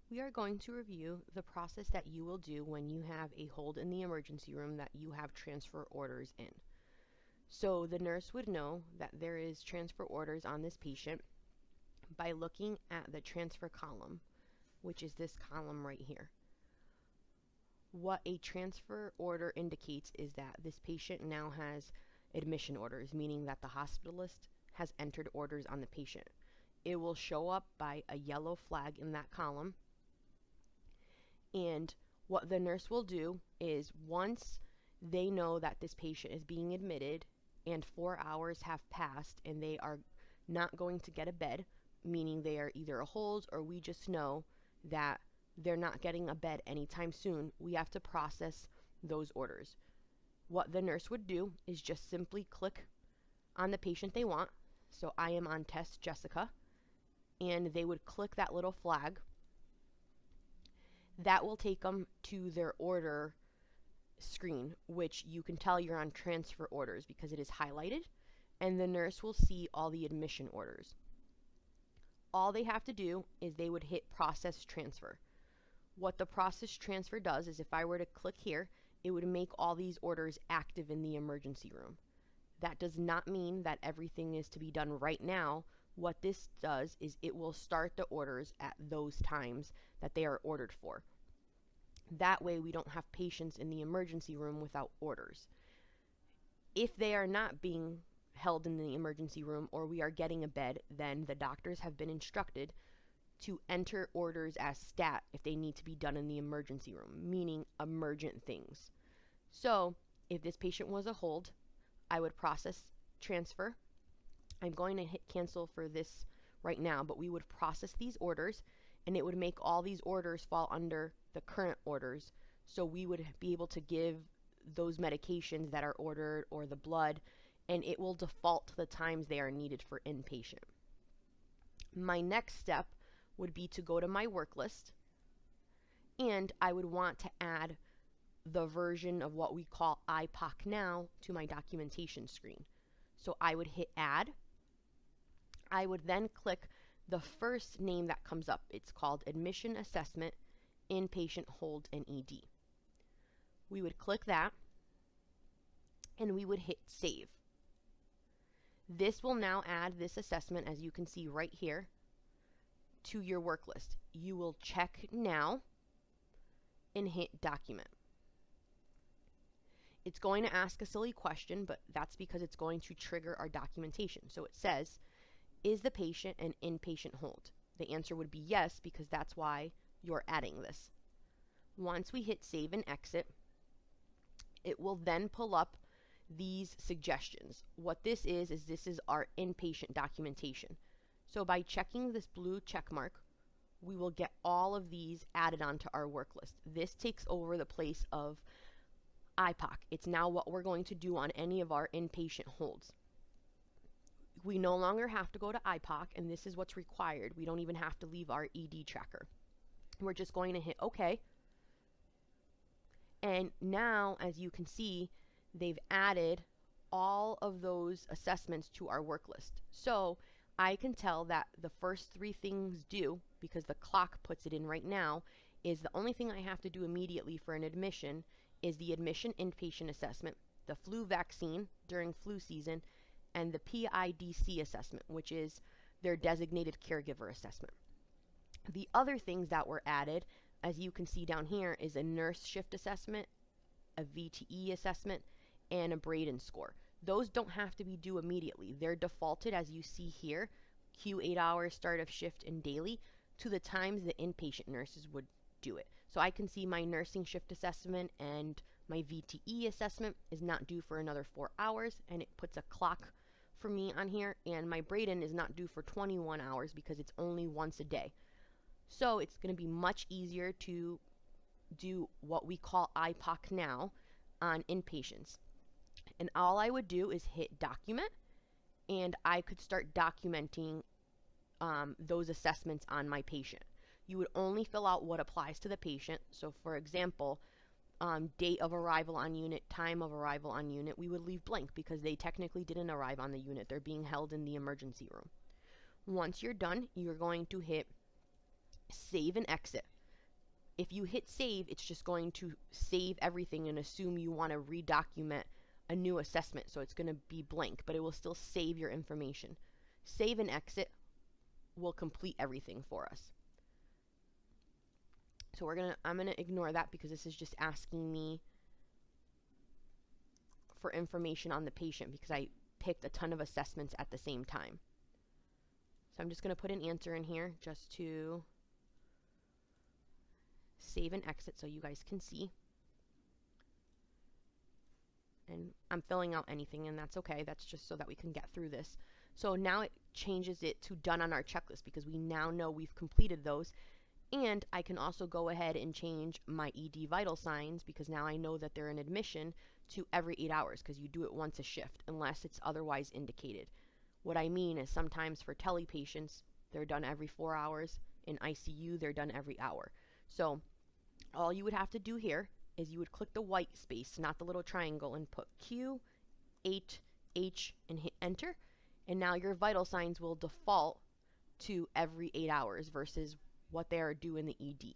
We are going to review the process that you will do when you have a hold in the emergency room that you have transfer orders in. So the nurse would know that there is transfer orders on this patient by looking at the transfer column, which is this column right here. What a transfer order indicates is that this patient now has admission orders, meaning that the hospitalist has entered orders on the patient. It will show up by a yellow flag in that column. And what the nurse will do is once they know that this patient is being admitted and 4 hours have passed and they are not going to get a bed, meaning they are either a hold or we just know that they're not getting a bed anytime soon, we have to process those orders. What the nurse would do is just simply click on the patient they want. So I am on test Jessica, and they would click that little flag. That will take them to their order screen, which you can tell you're on transfer orders because it is highlighted, and the nurse will see all the admission orders. All they have to do is they would hit process transfer. What the process transfer does is if I were to click here, it would make all these orders active in the emergency room. That does not mean that everything is to be done right now. What this does is it will start the orders at those times that they are ordered for. That way we don't have patients in the emergency room without orders. If they are not being held in the emergency room or we are getting a bed, then the doctors have been instructed to enter orders as stat if they need to be done in the emergency room, meaning emergent things. So if this patient was a hold, I would process transfer. I'm going to hit cancel for this right now, but we would process these orders and it would make all these orders fall under the current orders. So we would be able to give those medications that are ordered or the blood, and it will default to the times they are needed for inpatient. My next step would be to go to my work list, and I would want to add the version of what we call IPOC now to my documentation screen. So I would hit add. I would then click the first name that comes up. It's called admission assessment, inpatient hold, and ED. We would click that and we would hit save. This will now add this assessment, as you can see right here, to your work list. You will check now and hit document. It's going to ask a silly question, but that's because it's going to trigger our documentation. So it says, is the patient an inpatient hold? The answer would be yes, because that's why you're adding this. Once we hit save and exit, it will then pull up these suggestions. What this is this is our inpatient documentation. So by checking this blue check mark, we will get all of these added onto our work list. This takes over the place of IPOC. It's now what we're going to do on any of our inpatient holds. We no longer have to go to IPOC, and this is what's required. We don't even have to leave our ED tracker. We're just going to hit OK. And now, as you can see, they've added all of those assessments to our work list. So I can tell that the first 3 things due, because the clock puts it in right now, is the only thing I have to do immediately for an admission is the admission inpatient assessment, the flu vaccine during flu season, and the PIDC assessment, which is their designated caregiver assessment. The other things that were added, as you can see down here, is a nurse shift assessment, a VTE assessment, and a Braden score. Those don't have to be due immediately. They're defaulted, as you see here, Q8 hours, start of shift, and daily, to the times the inpatient nurses would do it. So I can see my nursing shift assessment and my VTE assessment is not due for another 4 hours, and it puts a clock for me on here, and my Braden is not due for 21 hours because it's only once a day. So it's going to be much easier to do what we call IPOC now on inpatients. And all I would do is hit document, and I could start documenting those assessments on my patient. You would only fill out what applies to the patient. So for example, date of arrival on unit, time of arrival on unit, we would leave blank because they technically didn't arrive on the unit. They're being held in the emergency room. Once you're done, you're going to hit save and exit. if you hit save, it's just going to save everything and assume you want to redocument a new assessment. So it's going to be blank, but it will still save your information. Save and exit will complete everything for us. So I'm gonna ignore that because this is just asking me for information on the patient because I picked a ton of assessments at the same time. So I'm just gonna put an answer in here just to save and exit so you guys can see. And I'm filling out anything, and that's okay. That's just so that we can get through this. So now it changes it to done on our checklist because we now know we've completed those. And I can also go ahead and change my ED vital signs because now I know that they're in admission to every 8 hours because you do it once a shift unless it's otherwise indicated. What I mean is sometimes for tele patients, they're done every 4 hours. In ICU, they're done every hour. So all you would have to do here is you would click the white space, not the little triangle, and put Q, 8, H, and hit enter. And now your vital signs will default to every 8 hours versus what they are due in the ED.